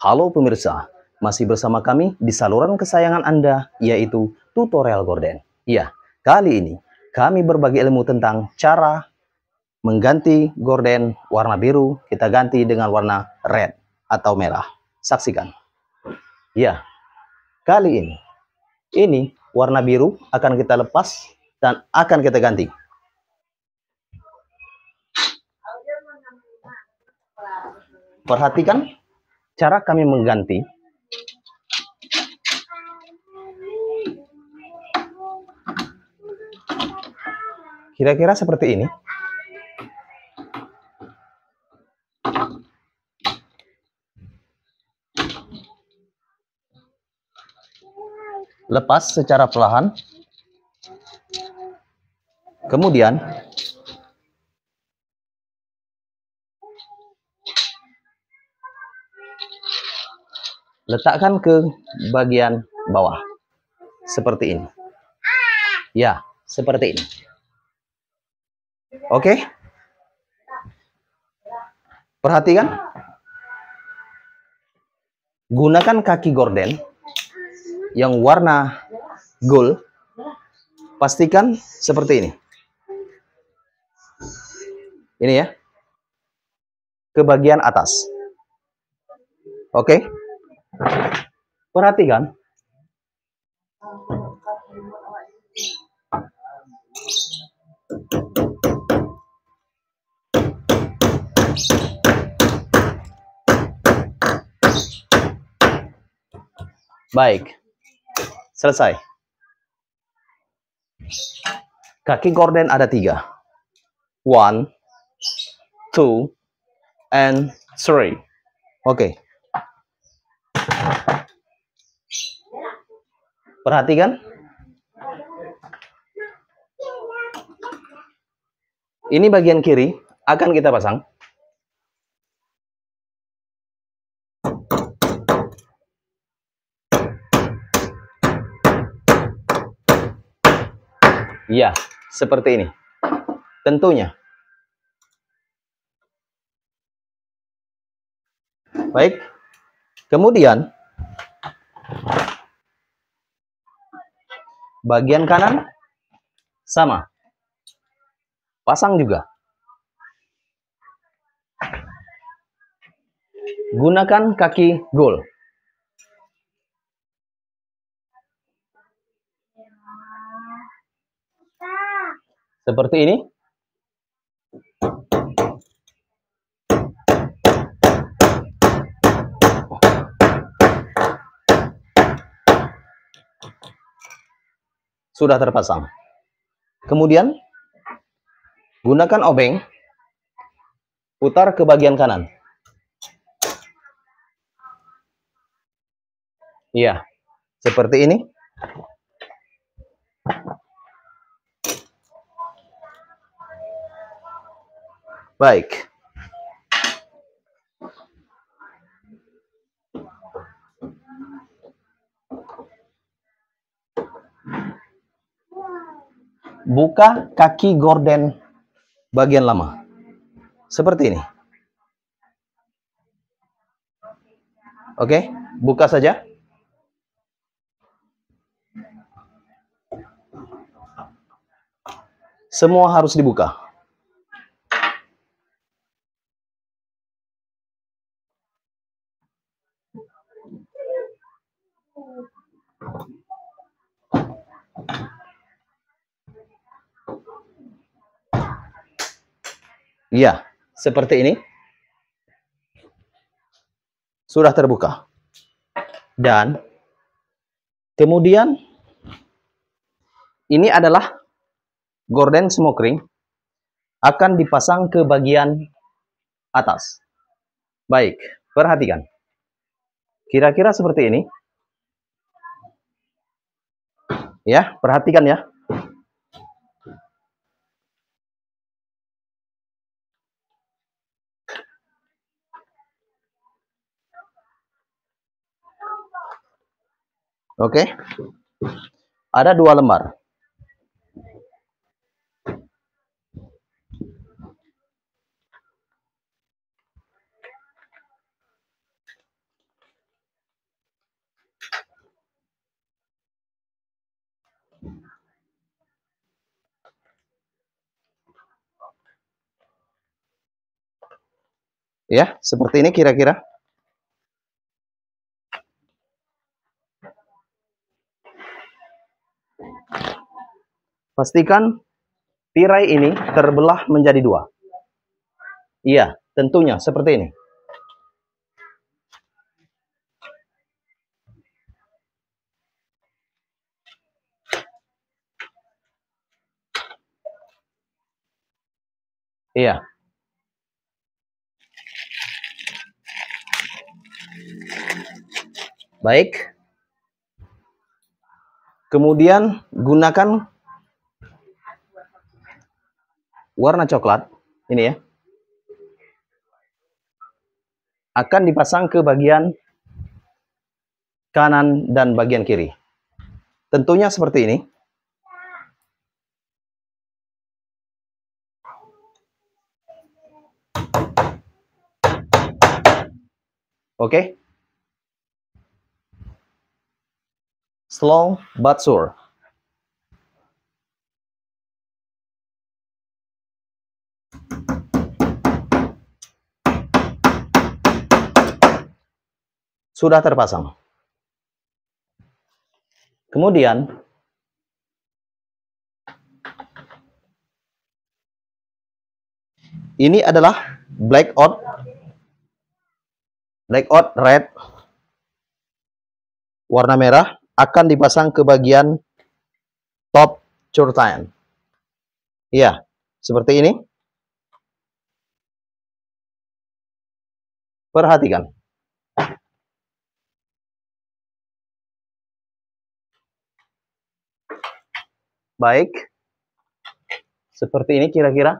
Halo pemirsa, masih bersama kami di saluran kesayangan Anda, yaitu Tutorial Gorden. Iya, kali ini kami berbagi ilmu tentang cara mengganti gorden warna biru, kita ganti dengan warna red atau merah. Saksikan. Ya, kali ini warna biru akan kita lepas dan akan kita ganti. Perhatikan cara kami mengganti. Kira-kira seperti ini. Lepas secara perlahan. Kemudian letakkan ke bagian bawah. Seperti ini. Ya, seperti ini. Oke? Perhatikan. Gunakan kaki gorden yang warna gold. Pastikan seperti ini. Ini ya. Ke bagian atas. Oke? Perhatikan. Baik. Selesai. Kaki gorden ada 3. 1, 2, and 3. Oke. Perhatikan. Ini bagian kiri akan kita pasang. Ya, seperti ini. Tentunya. Baik. Kemudian bagian kanan sama. Pasang juga. Gunakan kaki gold. Seperti ini. Sudah terpasang. Kemudian gunakan obeng, putar ke bagian kanan. Iya, seperti ini. Baik. Buka kaki gorden bagian lama. Seperti ini. Oke, buka saja. Semua harus dibuka. Iya, seperti ini. Sudah terbuka. Dan kemudian ini adalah gorden smoke ring akan dipasang ke bagian atas. Baik, perhatikan. Kira-kira seperti ini. Ya, perhatikan ya. Oke. Ada 2 lembar. Ya, seperti ini kira-kira. Pastikan tirai ini terbelah menjadi dua. Iya, tentunya seperti ini. Iya. Baik. Kemudian gunakan warna coklat. Ini ya. Akan dipasang ke bagian kanan dan bagian kiri. Tentunya seperti ini. Oke. Slow but sure. Sudah terpasang. Kemudian ini adalah blackout red warna merah akan dipasang ke bagian top curtain. Iya, seperti ini. Perhatikan. Baik. Seperti ini kira-kira.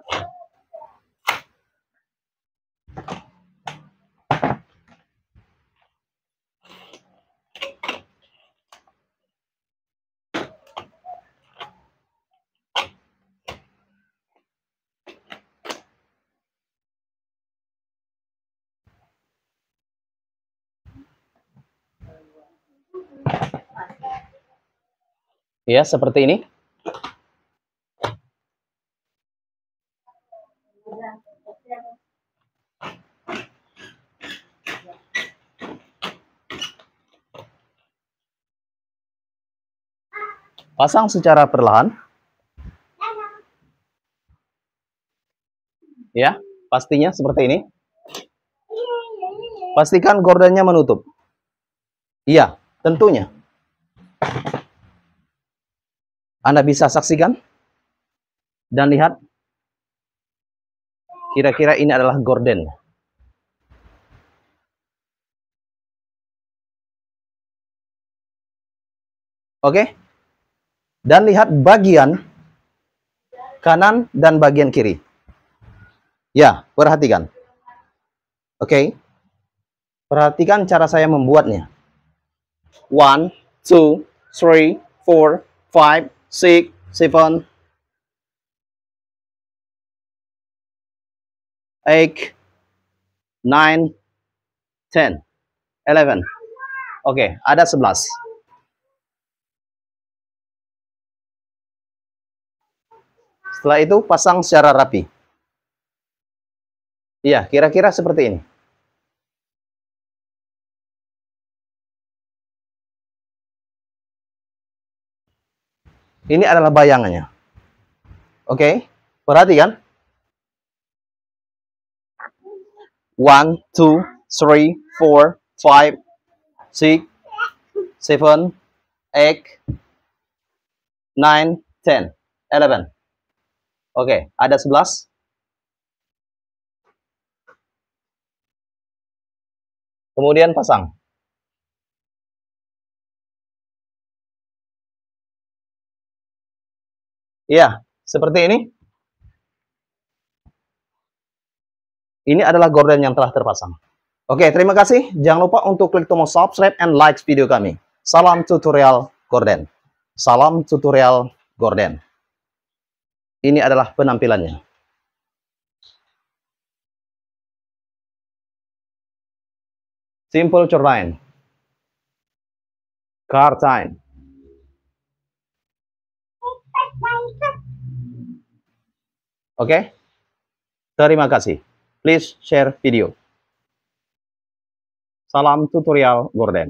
Ya, seperti ini. Pasang secara perlahan. Ya, pastinya seperti ini. Pastikan gordennya menutup. Iya, tentunya. Anda bisa saksikan dan lihat. Kira-kira ini adalah gorden. Oke. Dan lihat bagian kanan dan bagian kiri. Ya, perhatikan. Oke. Perhatikan cara saya membuatnya. 1, 2, 3, 4, 5, 6, 7, 8, 9, 10, 11. Oke, ada 11. Setelah itu pasang secara rapi. Iya, kira-kira seperti ini. Ini adalah bayangannya. Oke, perhatikan. 1, 2, 3, 4, 5, 6, 7, 8, 9, 10, 11. Oke, ada 11. Kemudian pasang. Iya, seperti ini. Ini adalah gorden yang telah terpasang. Oke, terima kasih. Jangan lupa untuk klik tombol subscribe and like video kami. Salam tutorial gorden. Salam tutorial gorden. Ini adalah penampilannya. Simple curtain. Curtain. Oke. Terima kasih. Please share video. Salam tutorial Gorden.